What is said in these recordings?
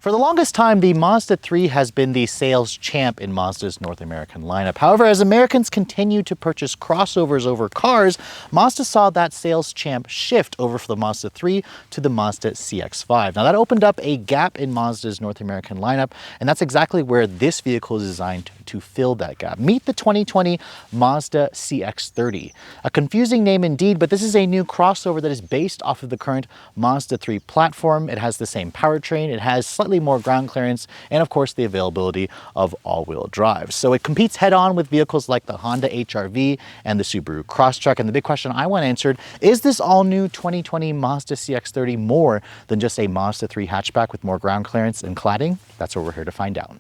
For the longest time, the Mazda 3 has been the sales champ in Mazda's North American lineup. However, as Americans continue to purchase crossovers over cars, Mazda saw that sales champ shift over from the Mazda 3 to the Mazda CX-5. Now that opened up a gap in Mazda's North American lineup, and that's exactly where this vehicle is designed to fill that gap. Meet the 2020 Mazda CX-30. A confusing name indeed, but this is a new crossover that is based off of the current Mazda 3 platform. It has the same powertrain, it has slightly more ground clearance, and of course the availability of all-wheel drive. So it competes head-on with vehicles like the Honda HR-V and the Subaru Crosstrek. And the big question I want answered, is this all-new 2020 Mazda CX-30 more than just a Mazda 3 hatchback with more ground clearance and cladding? That's what we're here to find out.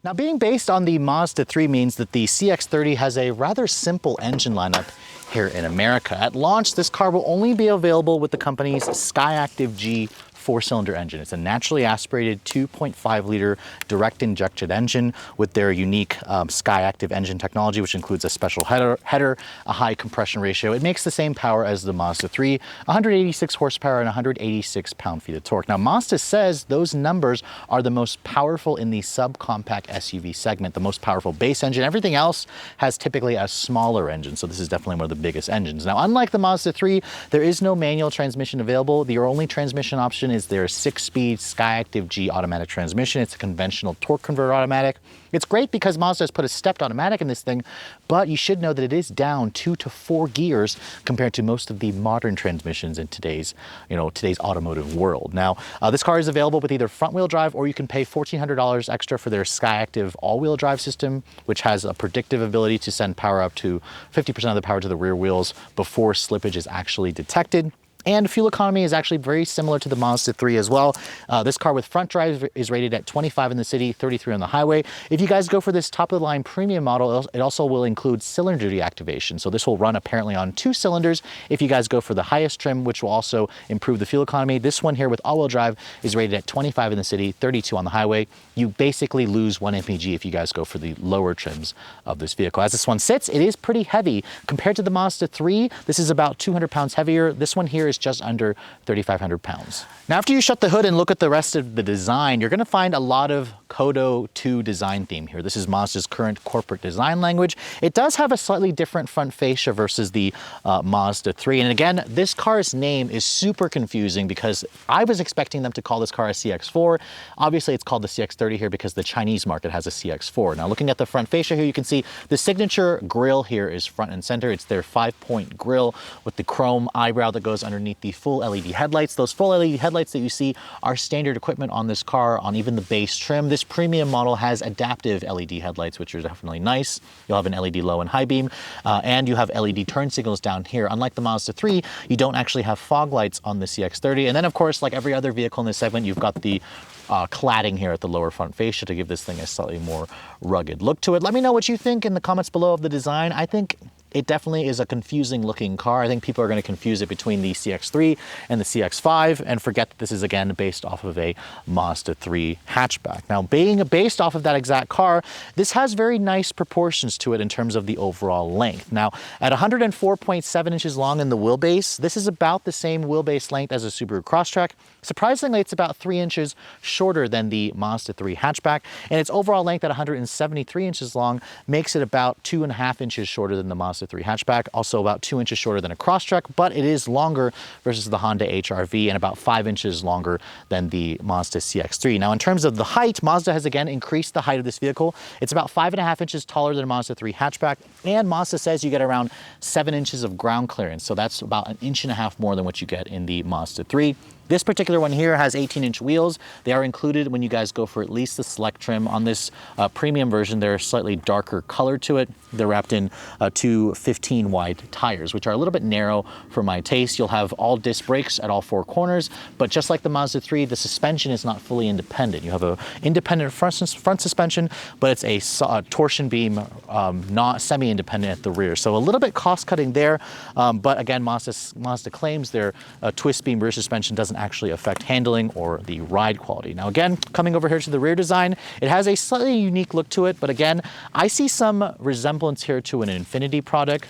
Now, being based on the Mazda 3 means that the CX-30 has a rather simple engine lineup here in America. At launch, this car will only be available with the company's skyactiv-G four-cylinder engine. It's a naturally aspirated 2.5-liter direct injected engine with their unique skyactiv engine technology, which includes a special header, a high compression ratio. It makes the same power as the Mazda 3, 186 horsepower and 186 pound-feet of torque. Now, Mazda says those numbers are the most powerful in the subcompact SUV segment, the most powerful base engine. Everything else has typically a smaller engine, so this is definitely one of the biggest engines. Now, unlike the Mazda 3, there is no manual transmission available. The only transmission option is their 6-speed skyactiv-G automatic transmission. It's a conventional torque converter automatic. It's great because Mazda has put a stepped automatic in this thing, but you should know that it is down 2 to 4 gears compared to most of the modern transmissions in today's automotive world. Now, this car is available with either front-wheel drive, or you can pay $1,400 extra for their skyactiv all-wheel drive system, which has a predictive ability to send power up to 50% of the power to the rear wheels before slippage is actually detected. And fuel economy is actually very similar to the Mazda 3 as well. This car with front drive is rated at 25 in the city, 33 on the highway. If you guys go for this top-of-the-line premium model, it also will include cylinder deactivation. So this will run apparently on 2 cylinders if you guys go for the highest trim, which will also improve the fuel economy. This one here with all-wheel drive is rated at 25 in the city, 32 on the highway. You basically lose 1 mpg if you guys go for the lower trims of this vehicle. As this one sits, it is pretty heavy. Compared to the Mazda 3, this is about 200 pounds heavier. This one here is just under 3,500 pounds. Now, after you shut the hood and look at the rest of the design, you're going to find a lot of Kodo 2 design theme here. This is Mazda's current corporate design language. It does have a slightly different front fascia versus the Mazda 3. And again, this car's name is super confusing because I was expecting them to call this car a CX-4. Obviously, it's called the CX-30 here because the Chinese market has a CX-4. Now, looking at the front fascia here, you can see the signature grille here is front and center. It's their 5-point grille with the chrome eyebrow that goes underneath the full LED headlights. Those full LED headlights that you see are standard equipment on this car, on even the base trim. This premium model has adaptive LED headlights, which are definitely nice. You'll have an LED low and high beam, and you have LED turn signals down here. Unlike the Mazda 3, you don't actually have fog lights on the CX-30. And then, of course, like every other vehicle in this segment, you've got the cladding here at the lower front fascia to give this thing a slightly more rugged look to it. Let me know what you think in the comments below of the design. I think it definitely is a confusing looking car. I think people are going to confuse it between the CX-3 and the CX-5 and forget that this is again based off of a Mazda 3 hatchback. Now, being based off of that exact car, this has very nice proportions to it in terms of the overall length. Now, at 104.7 inches long in the wheelbase, this is about the same wheelbase length as a Subaru Crosstrek. Surprisingly, it's about 3 inches shorter than the Mazda 3 hatchback, and its overall length at 173 inches long makes it about 2.5 inches shorter than the Mazda 3 hatchback, also about 2 inches shorter than a Crosstrek, but it is longer versus the Honda HR-V and about 5 inches longer than the Mazda CX-3. Now, in terms of the height, Mazda has again increased the height of this vehicle. It's about 5.5 inches taller than a Mazda 3 hatchback, and Mazda says you get around 7 inches of ground clearance, so that's about 1.5 inches more than what you get in the Mazda 3. This particular one here has 18-inch wheels. They are included when you guys go for at least the select trim. On this premium version, they're a slightly darker color to it. They're wrapped in 2 15-wide tires, which are a little bit narrow for my taste. You'll have all disc brakes at all 4 corners, but just like the Mazda 3, the suspension is not fully independent. You have an independent front suspension, but it's a torsion beam, not semi-independent at the rear. So a little bit cost-cutting there, but again, Mazda claims their twist beam rear suspension doesn't actually affect handling or the ride quality. Now again, coming over here to the rear design, it has a slightly unique look to it, but again, I see some resemblance here to an Infiniti product.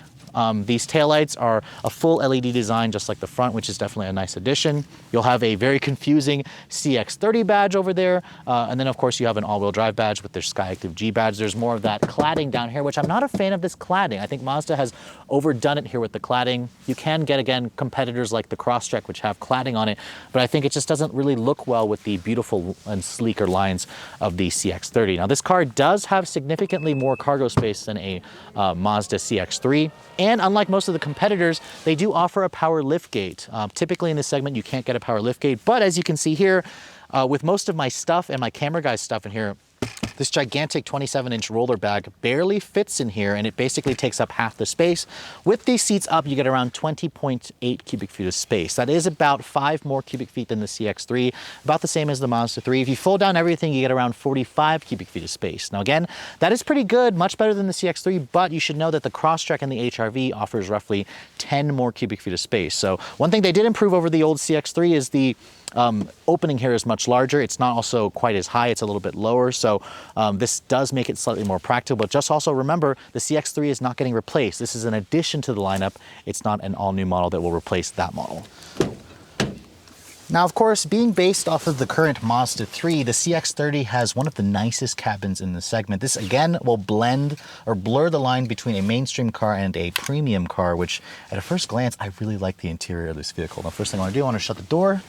These taillights are a full LED design, just like the front, which is definitely a nice addition. You'll have a very confusing CX-30 badge over there. And then of course you have an all-wheel drive badge with their skyactiv-x badge. There's more of that cladding down here, which I'm not a fan of this cladding. I think Mazda has overdone it here with the cladding. You can get, again, competitors like the Crosstrek, which have cladding on it, but I think it just doesn't really look well with the beautiful and sleeker lines of the CX-30. Now this car does have significantly more cargo space than a Mazda CX-3. And unlike most of the competitors, they do offer a power liftgate. Typically in this segment, you can't get a power liftgate, but as you can see here, with most of my stuff and my camera guy's stuff in here, this gigantic 27-inch roller bag barely fits in here, and it basically takes up half the space. With these seats up, you get around 20.8 cubic feet of space. That is about 5 more cubic feet than the CX-3, about the same as the Mazda 3. If you fold down everything, you get around 45 cubic feet of space. Now again, that is pretty good, much better than the CX-3, but you should know that the Crosstrek and the HR-V offers roughly 10 more cubic feet of space. So one thing they did improve over the old CX-3 is the opening here is much larger. It's not also quite as high, it's a little bit lower. So this does make it slightly more practical, but just also remember the CX-3 is not getting replaced. This is an addition to the lineup. It's not an all new model that will replace that model. Now, of course, being based off of the current Mazda 3, the CX-30 has one of the nicest cabins in the segment. This, again, will blend or blur the line between a mainstream car and a premium car, which at a first glance, I really like the interior of this vehicle. Now, first thing I want to do, I want to shut the door.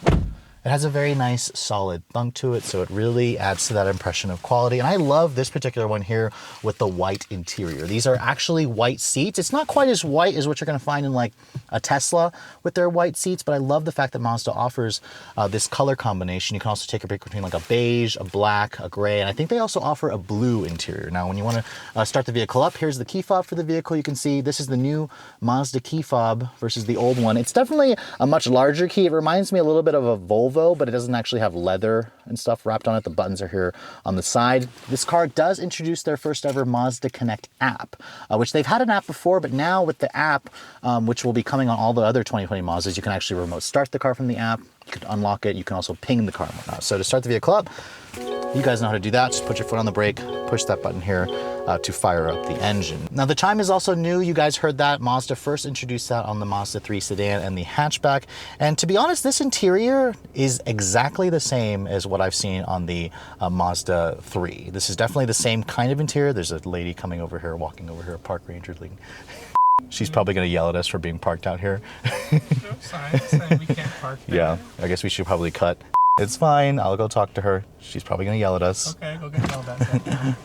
It has a very nice solid thunk to it, so it really adds to that impression of quality. And I love this particular one here with the white interior. These are actually white seats. It's not quite as white as what you're gonna find in like a Tesla with their white seats, but I love the fact that Mazda offers this color combination. You can also take a pick between like a beige, a black, a gray, and I think they also offer a blue interior. Now, when you wanna start the vehicle up, here's the key fob for the vehicle. You can see this is the new Mazda key fob versus the old one. It's definitely a much larger key. It reminds me a little bit of a Volvo, but it doesn't actually have leather and stuff wrapped on it. The buttons are here on the side. This car does introduce their first ever Mazda Connect app, which they've had an app before, but now with the app, which will be coming on all the other 2020 Mazdas, you can actually remote start the car from the app. You can unlock it. You can also ping the car and whatnot. So to start the vehicle up, you guys know how to do that. Just put your foot on the brake, push that button here to fire up the engine. Now the chime is also new. You guys heard that. Mazda first introduced that on the Mazda 3 sedan and the hatchback. And to be honest, this interior is exactly the same as what I've seen on the Mazda 3. This is definitely the same kind of interior. There's a lady coming over here, walking over here, a park ranger leading. She's probably going to yell at us for being parked out here. No sign saying we can't park there. Yeah, I guess we should probably cut. It's fine. I'll go talk to her. She's probably going to yell at us. Okay, go get yelled at.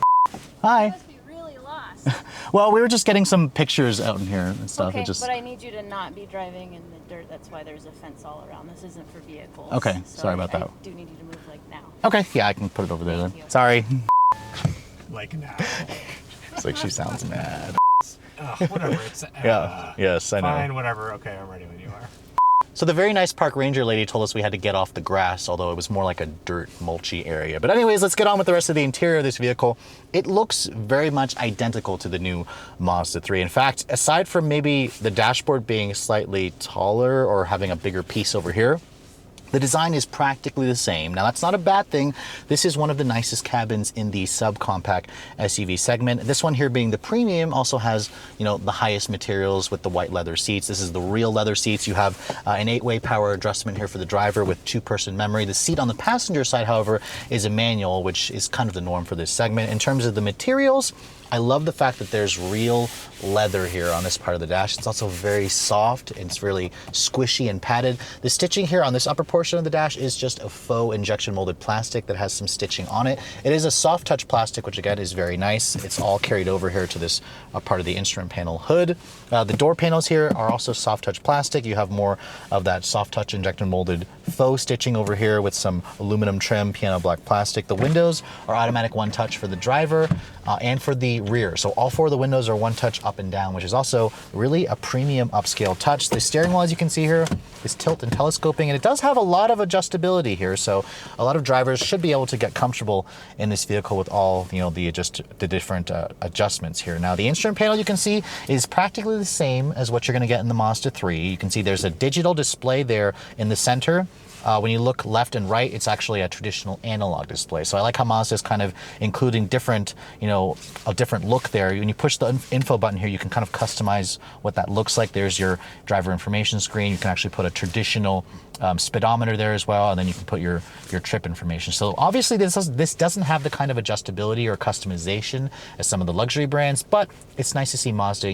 Hi. You must be really lost. Well, we were just getting some pictures out in here and stuff. Okay, just... but I need you to not be driving in the dirt. That's why there's a fence all around. This isn't for vehicles. Okay, so sorry about that. I do need you to move like now. Okay, yeah, I can put it over there then. Sorry. Like now. It's like she sounds mad. Whatever. It's, Yeah, yes, I know. Fine, whatever. Okay, I'm ready when you are. So the very nice park ranger lady told us we had to get off the grass, although it was more like a dirt mulchy area. But anyways, let's get on with the rest of the interior of this vehicle. It looks very much identical to the new Mazda 3. In fact, aside from maybe the dashboard being slightly taller or having a bigger piece over here, the design is practically the same. Now, that's not a bad thing. This is one of the nicest cabins in the subcompact SUV segment. This one here being the premium also has, you know, the highest materials with the white leather seats. This is the real leather seats. You have an 8-way power adjustment here for the driver with 2-person memory. The seat on the passenger side, however, is a manual, which is kind of the norm for this segment. In terms of the materials, I love the fact that there's real leather here on this part of the dash. It's also very soft. It's really squishy and padded. The stitching here on this upper portion of the dash is just a faux injection molded plastic that has some stitching on it. It is a soft touch plastic, which again is very nice. It's all carried over here to this part of the instrument panel hood. The door panels here are also soft touch plastic. You have more of that soft touch injection molded faux stitching over here with some aluminum trim, piano black plastic. The windows are automatic one touch for the driver and for the rear. So all 4 of the windows are one touch up and down, which is also really a premium upscale touch. The steering wheel, as you can see here, is tilt and telescoping, and it does have a lot of adjustability here. So a lot of drivers should be able to get comfortable in this vehicle with all, you know, the different adjustments here. Now, the instrument panel you can see is practically the same as what you're going to get in the Mazda 3. You can see there's a digital display there in the center. when you look left and right, it's actually a traditional analog display. So I like how Mazda is kind of including different, a different look there. When you push the info button here, you can kind of customize what that looks like. There's your driver information screen. You can actually put a traditional speedometer there as well, and then you can put your trip information. So obviously this doesn't have the kind of adjustability or customization as some of the luxury brands, but it's nice to see Mazda,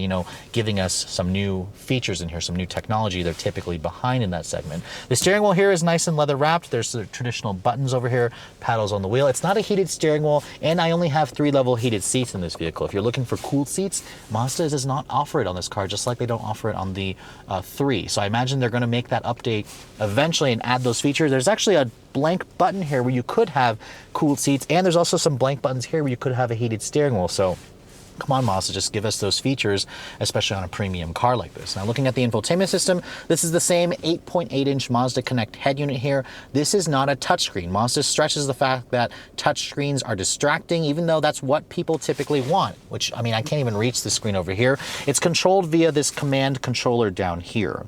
giving us some new features in here, some new technology they're typically behind in that segment. The steering wheel here is nice and leather wrapped. There's the traditional buttons over here, paddles on the wheel. It's not a heated steering wheel, and I only have 3-level heated seats in this vehicle. If you're looking for cooled seats, Mazda does not offer it on this car, just like they don't offer it on the 3. So I imagine they're going to make that update eventually and add those features. There's actually a blank button here where you could have cooled seats, and there's also some blank buttons here where you could have a heated steering wheel. So come on, Mazda, just give us those features, especially on a premium car like this. Now, looking at the infotainment system, this is the same 8.8-inch Mazda Connect head unit here. This is not a touchscreen. Mazda stresses the fact that touchscreens are distracting, even though that's what people typically want, which, I can't even reach the screen over here. It's controlled via this command controller down here.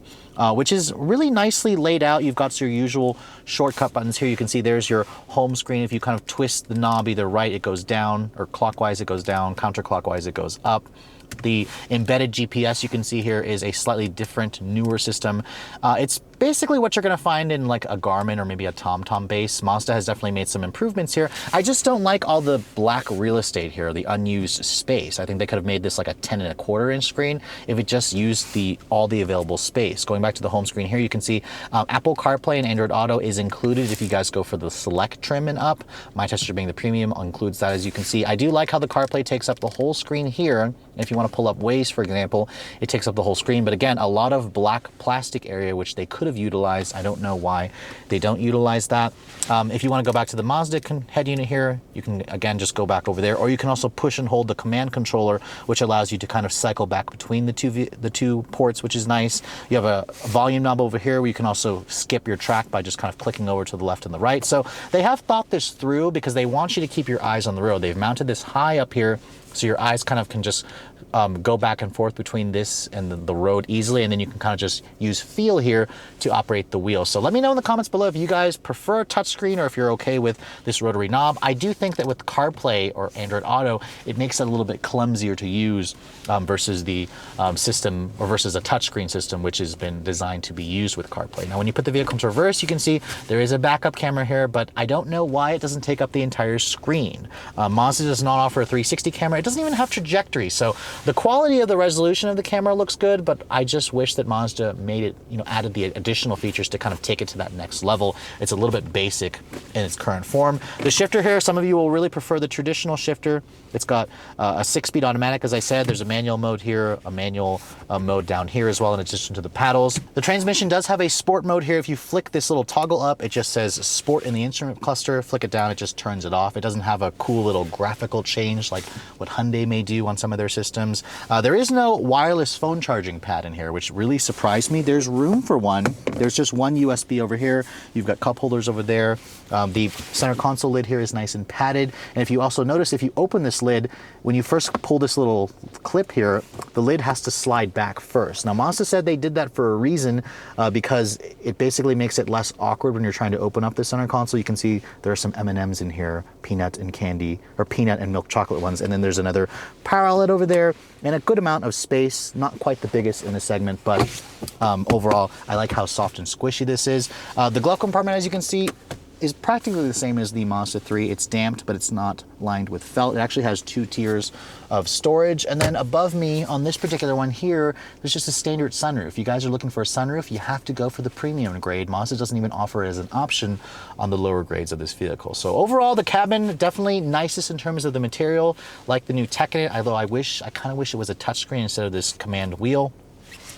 Which is really nicely laid out. You've got your usual shortcut buttons here. You can see there's your home screen. If you kind of twist the knob either right, it goes down, or clockwise, it goes down, counterclockwise, it goes up. The embedded GPS you can see here is a slightly different, newer system. It's basically what you're going to find in like a Garmin or maybe a TomTom base. Mazda has definitely made some improvements here. I just don't like all the black real estate here, the unused space. I think they could have made this like a 10.25-inch screen if it just used all the available space. Going back to the home screen here, you can see Apple CarPlay and Android Auto is included if you guys go for the Select trim and up. My Tester being the premium includes that, as you can see. I do like how the CarPlay takes up the whole screen here. If you want to pull up Waze, for example, it takes up the whole screen. But again, a lot of black plastic area, which they could have utilized. I don't know why they don't utilize that. If you want to go back to the Mazda head unit here, you can again just go back over there, or you can also push and hold the command controller, which allows you to kind of cycle back between the two ports, which is nice. You have a volume knob over here where you can also skip your track by just kind of clicking over to the left and the right. So they have thought this through because they want you to keep your eyes on the road. They've mounted this high up here so your eyes kind of can just go back and forth between this and the road easily, and then you can kind of just use feel here to operate the wheel. So let me know in the comments below if you guys prefer a touchscreen or if you're okay with this rotary knob. I do think that with CarPlay or Android Auto, it makes it a little bit clumsier to use versus the system, or versus a touchscreen system, which has been designed to be used with CarPlay. Now, when you put the vehicle into reverse, you can see there is a backup camera here, but I don't know why it doesn't take up the entire screen. Mazda does not offer a 360 camera. It doesn't even have trajectory. So the quality of the resolution of the camera looks good, but I just wish that Mazda made it, added the additional features to kind of take it to that next level. It's a little bit basic in its current form. The shifter here, some of you will really prefer the traditional shifter. It's got a 6-speed automatic, as I said. There's a manual mode here, a manual mode down here as well, in addition to the paddles. The transmission does have a sport mode here. If you flick this little toggle up, it just says sport in the instrument cluster. Flick it down, it just turns it off. It doesn't have a cool little graphical change like what Hyundai may do on some of their systems. There is no wireless phone charging pad in here, which really surprised me. There's room for one. There's just one USB over here. You've got cup holders over there. The center console lid here is nice and padded. And if you also notice, if you open this lid, when you first pull this little clip here, the lid has to slide back first. Now, Mazda said they did that for a reason, because it basically makes it less awkward when you're trying to open up the center console. You can see there are some M&Ms in here, peanut and candy, or peanut and milk chocolate ones. And then there's another power outlet over there, and a good amount of space. Not quite the biggest in the segment, but overall, I like how soft and squishy this is. The glove compartment, as you can see, is practically the same as the Mazda 3. It's damped, but it's not lined with felt. It actually has 2 tiers of storage. And then above me on this particular one here, there's just a standard sunroof. If you guys are looking for a sunroof, you have to go for the premium grade. Mazda doesn't even offer it as an option on the lower grades of this vehicle. So overall, the cabin definitely nicest in terms of the material, like the new tech in it, although I kind of wish it was a touchscreen instead of this command wheel.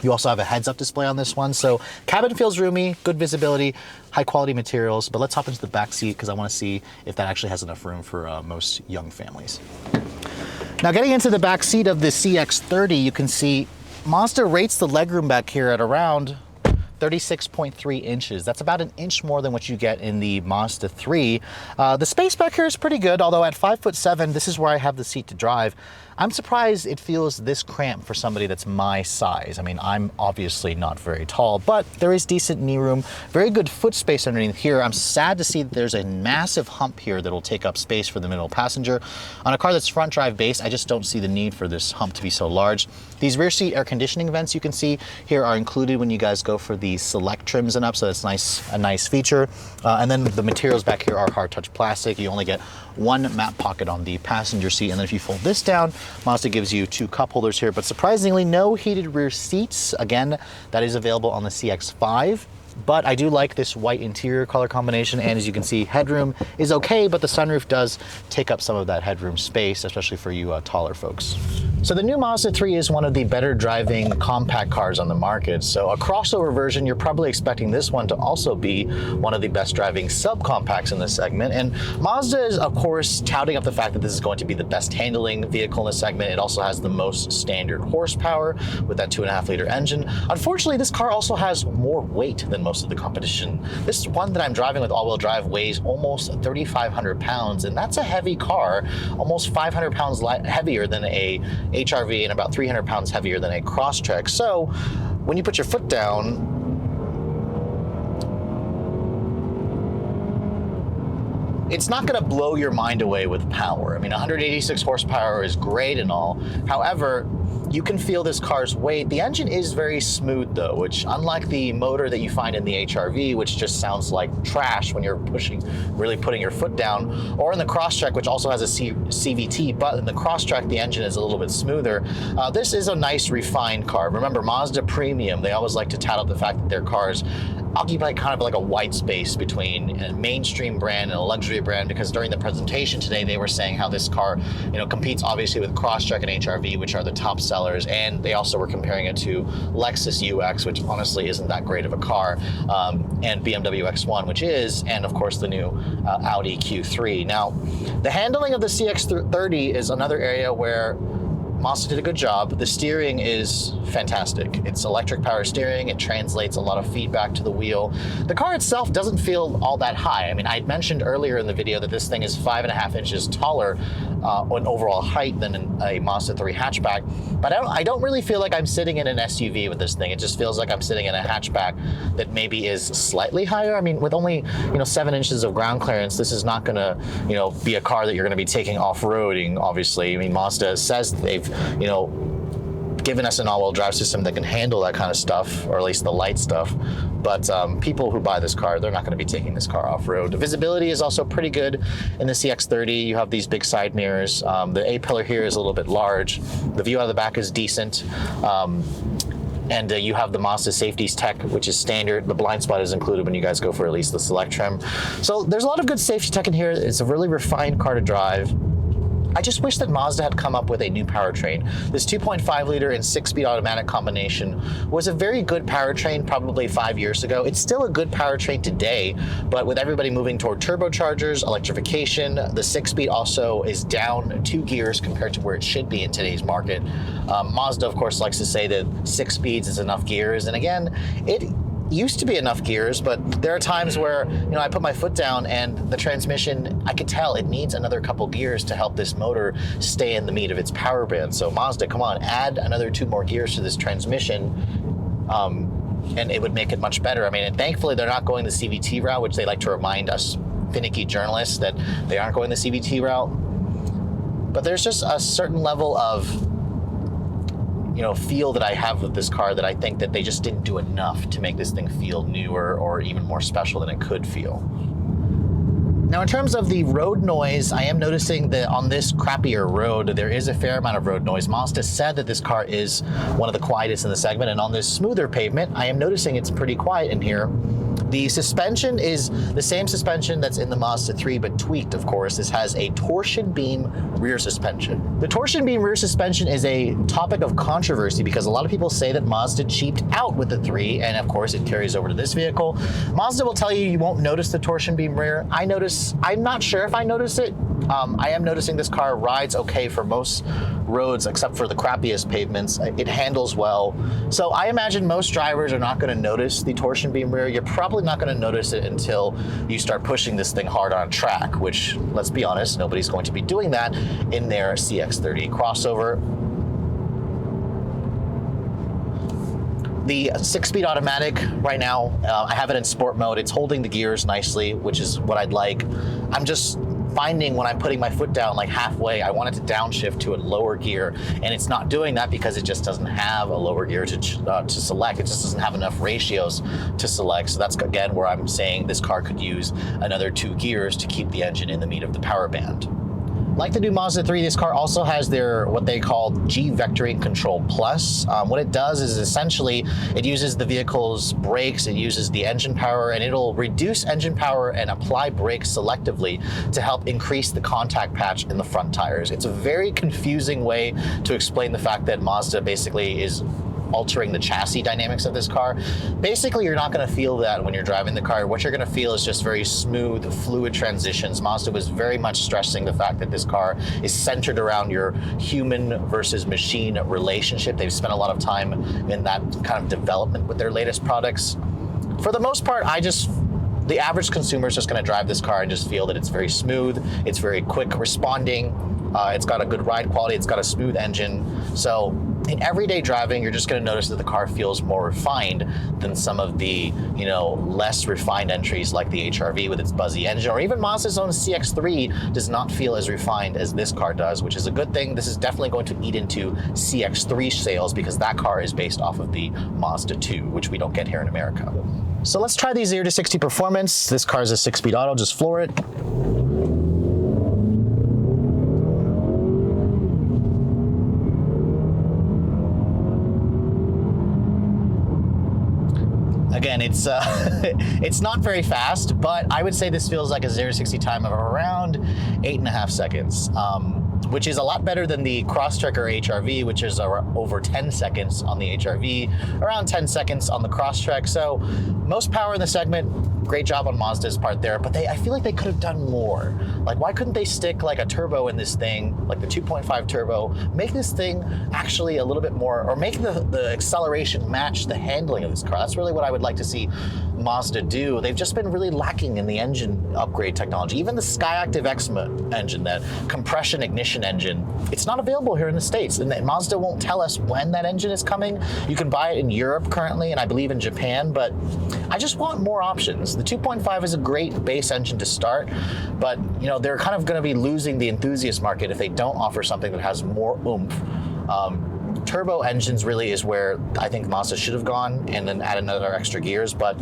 You also have a heads-up display on this one. So cabin feels roomy, good visibility, high quality materials. But let's hop into the back seat because I want to see if that actually has enough room for most young families. Now, getting into the back seat of the CX-30, you can see Mazda rates the legroom back here at around 36.3 inches. That's about an inch more than what you get in the Mazda 3. The space back here is pretty good, although at 5'7", this is where I have the seat to drive. I'm surprised it feels this cramped for somebody that's my size. I mean, I'm obviously not very tall, but there is decent knee room, very good foot space underneath here. I'm sad to see that there's a massive hump here that'll take up space for the middle passenger. On a car that's front drive based, I just don't see the need for this hump to be so large. These rear seat air conditioning vents you can see here are included when you guys go for the select trims and up, so that's a nice feature. And then the materials back here are hard touch plastic. You only get one map pocket on the passenger seat, and then if you fold this down, Mazda gives you 2 cup holders here, but surprisingly no heated rear seats. Again, that is available on the CX-5. But I do like this white interior color combination, and as you can see, headroom is okay, but the sunroof does take up some of that headroom space, especially for you taller folks. So the new Mazda 3 is one of the better driving compact cars on the market. So a crossover version, you're probably expecting this one to also be one of the best driving subcompacts in this segment. And Mazda is, of course, touting up the fact that this is going to be the best handling vehicle in the segment. It also has the most standard horsepower with that 2.5-liter engine. Unfortunately, this car also has more weight than most of the competition. This one that I'm driving with all-wheel drive weighs almost 3,500 pounds, and that's a heavy car, almost 500 pounds heavier than a HRV and about 300 pounds heavier than a Crosstrek. So when you put your foot down, it's not going to blow your mind away with power. I mean, 186 horsepower is great and all. However, you can feel this car's weight. The engine is very smooth though, which unlike the motor that you find in the HRV, which just sounds like trash when you're really putting your foot down, or in the Crosstrek, which also has a CVT, but in the Crosstrek, the engine is a little bit smoother. This is a nice refined car. Remember, Mazda Premium, they always like to tout up the fact that their cars occupy kind of like a white space between a mainstream brand and a luxury brand, because during the presentation today, they were saying how this car, competes obviously with Crosstrek and HRV, which are the top sellers, and they also were comparing it to Lexus UX, which honestly isn't that great of a car, and BMW X1, which is, and of course the new Audi Q3. Now, the handling of the CX-30 is another area where Mazda did a good job. The steering is fantastic. It's electric power steering. It translates a lot of feedback to the wheel. The car itself doesn't feel all that high. I mean, I mentioned earlier in the video that this thing is 5.5 inches taller in overall height than a Mazda 3 hatchback, but I don't really feel like I'm sitting in an SUV with this thing. It just feels like I'm sitting in a hatchback that maybe is slightly higher. I mean, with only 7 inches of ground clearance, this is not gonna be a car that you're gonna be taking off-roading, obviously. I mean, Mazda says they've given us an all-wheel drive system that can handle that kind of stuff, or at least the light stuff. But people who buy this car, they're not going to be taking this car off-road. The visibility is also pretty good in the CX-30. You have these big side mirrors. The A-pillar here is a little bit large. The view out of the back is decent. And you have the Mazda Safeties Tech, which is standard. The blind spot is included when you guys go for at least the select trim. So there's a lot of good safety tech in here. It's a really refined car to drive. I just wish that Mazda had come up with a new powertrain. This 2.5-liter and 6-speed automatic combination was a very good powertrain probably 5 years ago. It's still a good powertrain today, but with everybody moving toward turbochargers, electrification, the 6-speed also is down 2 gears compared to where it should be in today's market. Mazda, of course, likes to say that 6 speeds is enough gears, and again, it used to be enough gears, but there are times where I put my foot down and the transmission, I could tell it needs another couple gears to help this motor stay in the meat of its power band. So Mazda, come on, add another 2 more gears to this transmission, and it would make it much better. I mean, and thankfully they're not going the CVT route, which they like to remind us finicky journalists that they aren't going the CVT route. But there's just a certain level of feel that I have with this car that I think that they just didn't do enough to make this thing feel newer or even more special than it could feel. Now, in terms of the road noise, I am noticing that on this crappier road, there is a fair amount of road noise. Mazda said that this car is one of the quietest in the segment, and on this smoother pavement, I am noticing it's pretty quiet in here. The suspension is the same suspension that's in the Mazda 3, but tweaked, of course. This has a torsion beam rear suspension. The torsion beam rear suspension is a topic of controversy because a lot of people say that Mazda cheaped out with the 3, and of course it carries over to this vehicle. Mazda will tell you you won't notice the torsion beam rear. I'm not sure if I notice it. I am noticing this car rides okay for most roads except for the crappiest pavements. It handles well. So I imagine most drivers are not going to notice the torsion beam rear. You're probably not going to notice it until you start pushing this thing hard on track, which, let's be honest, nobody's going to be doing that in their CX-30. CX-30 crossover. The 6-speed automatic right now, I have it in sport mode. It's holding the gears nicely, which is what I'd like. I'm just finding when I'm putting my foot down like halfway, I want it to downshift to a lower gear, and it's not doing that because it just doesn't have a lower gear to select. It just doesn't have enough ratios to select. So that's again where I'm saying this car could use another 2 gears to keep the engine in the meat of the power band. Like the new Mazda 3, this car also has their what they call G Vectoring Control Plus. What it does is essentially it uses the vehicle's brakes, it uses the engine power, and it'll reduce engine power and apply brakes selectively to help increase the contact patch in the front tires. It's a very confusing way to explain the fact that Mazda basically is altering the chassis dynamics of this car. Basically, you're not going to feel that when you're driving the car. What you're going to feel is just very smooth, fluid transitions. Mazda was very much stressing the fact that this car is centered around your human versus machine relationship. They've spent a lot of time in that kind of development with their latest products. For the most part, the average consumer is just going to drive this car and just feel that it's very smooth, it's very quick responding, it's got a good ride quality, it's got a smooth engine. So in everyday driving, you're just going to notice that the car feels more refined than some of the, less refined entries like the HR-V with its buzzy engine, or even Mazda's own CX-3 does not feel as refined as this car does, which is a good thing. This is definitely going to eat into CX-3 sales because that car is based off of the Mazda 2, which we don't get here in America. So let's try the 0 to 60 performance. This car is a 6-speed auto, just floor it. Again, it's not very fast, but I would say this feels like a 0 to 60 time of around 8.5 seconds, which is a lot better than the Crosstrek or HR-V, which is over 10 seconds on the HR-V, around 10 seconds on the Crosstrek. So most power in the segment. Great job on Mazda's part there, but I feel like they could have done more. Like, why couldn't they stick like a turbo in this thing, like the 2.5 turbo, make this thing actually a little bit more, or make the acceleration match the handling of this car? That's really what I would like to see Mazda do. They've just been really lacking in the engine upgrade technology. Even the skyactiv-x engine, that compression ignition engine, it's not available here in the States, and Mazda won't tell us when that engine is coming. You can buy it in Europe currently, and I believe in Japan, but I just want more options. The 2.5 is a great base engine to start, but they're kind of going to be losing the enthusiast market if they don't offer something that has more oomph. Turbo engines really is where I think Mazda should have gone, and then add another extra gears. But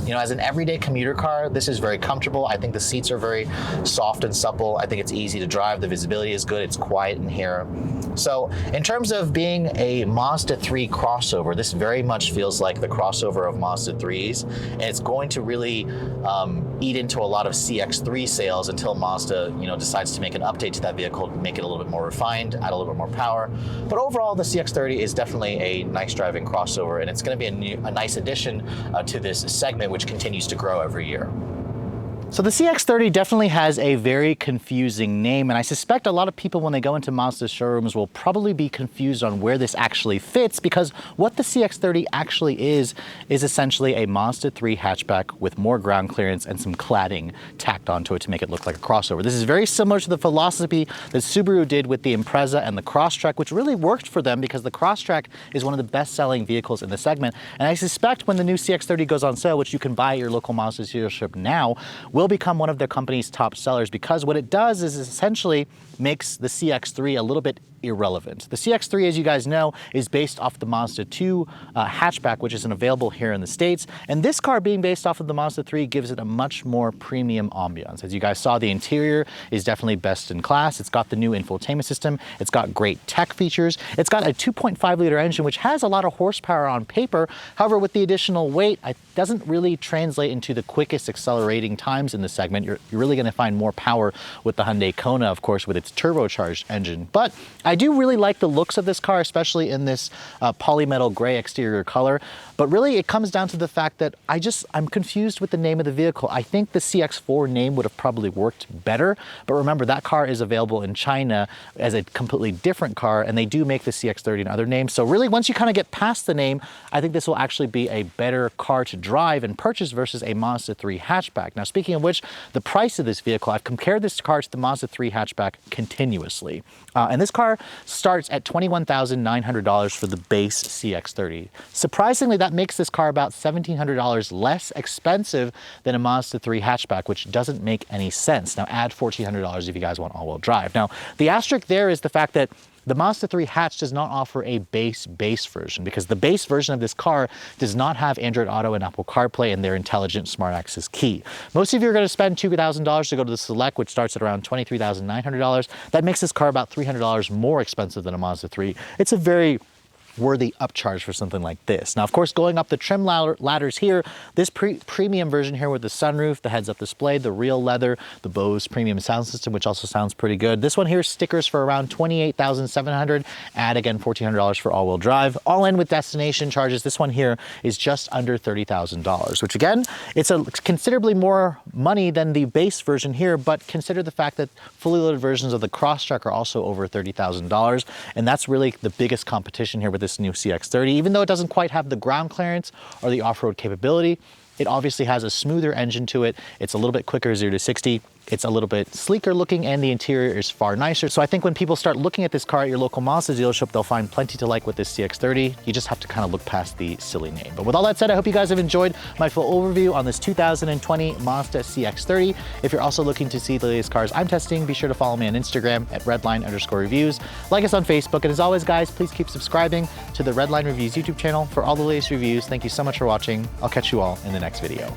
as an everyday commuter car, this is very comfortable. I think the seats are very soft and supple. I think it's easy to drive. The visibility is good. It's quiet in here. So in terms of being a Mazda 3 crossover, this very much feels like the crossover of Mazda 3s, and it's going to really eat into a lot of CX-3 sales until Mazda decides to make an update to that vehicle, make it a little bit more refined, add a little bit more power. But overall, the CX-30 is definitely a nice driving crossover, and it's going to be a nice addition to this segment, which continues to grow every year. So the CX-30 definitely has a very confusing name, and I suspect a lot of people when they go into Mazda showrooms will probably be confused on where this actually fits, because what the CX-30 actually is essentially a Mazda 3 hatchback with more ground clearance and some cladding tacked onto it to make it look like a crossover. This is very similar to the philosophy that Subaru did with the Impreza and the Crosstrek, which really worked for them because the Crosstrek is one of the best-selling vehicles in the segment, and I suspect when the new CX-30 goes on sale, which you can buy at your local Mazda dealership now, will become one of their company's top sellers, because what it does is essentially makes the CX-3 a little bit irrelevant. The CX-3, as you guys know, is based off the Mazda 2 hatchback, which isn't available here in the States. And this car being based off of the Mazda 3 gives it a much more premium ambiance. As you guys saw, the interior is definitely best in class. It's got the new infotainment system. It's got great tech features. It's got a 2.5 liter engine, which has a lot of horsepower on paper. However, with the additional weight, it doesn't really translate into the quickest accelerating times in the segment. You're really going to find more power with the Hyundai Kona, of course, with its turbocharged engine. But I do really like the looks of this car, especially in this polymetal gray exterior color. But really, it comes down to the fact that I'm confused with the name of the vehicle. I think the CX-4 name would have probably worked better. But remember, that car is available in China as a completely different car, and they do make the CX-30 in other names. So really, once you kind of get past the name, I think this will actually be a better car to drive and purchase versus a Mazda 3 hatchback. Now, speaking of which, the price of this vehicle, I've compared this car to the Mazda 3 hatchback continuously. And this car car starts at $21,900 for the base CX-30. Surprisingly, that makes this car about $1,700 less expensive than a Mazda 3 hatchback, which doesn't make any sense. Now add $1,400 if you guys want all-wheel drive. Now, the asterisk there is the fact that the Mazda 3 hatch does not offer a base version, because the base version of this car does not have Android Auto and Apple CarPlay and their intelligent smart access key. Most of you are going to spend $2,000 to go to the Select, which starts at around $23,900. That makes this car about $300 more expensive than a Mazda 3. It's a very worthy upcharge for something like this. Now, of course, going up the trim ladders here, this premium version here with the sunroof, the heads-up display, the real leather, the Bose premium sound system, which also sounds pretty good. This one here, stickers for around $28,700. Add again $1,400 for all-wheel drive. All in with destination charges, this one here is just under $30,000, which again, it's considerably more money than the base version here, but consider the fact that fully loaded versions of the Crosstrek are also over $30,000, and that's really the biggest competition here with this new CX-30. Even though it doesn't quite have the ground clearance or the off-road capability, it obviously has a smoother engine to it. It's a little bit quicker 0 to 60. It's a little bit sleeker looking, and the interior is far nicer. So I think when people start looking at this car at your local Mazda dealership, they'll find plenty to like with this CX-30. You just have to kind of look past the silly name. But with all that said, I hope you guys have enjoyed my full overview on this 2020 Mazda CX-30. If you're also looking to see the latest cars I'm testing, be sure to follow me on Instagram at redline_reviews. Like us on Facebook. And as always, guys, please keep subscribing to the Redline Reviews YouTube channel for all the latest reviews. Thank you so much for watching. I'll catch you all in the next video.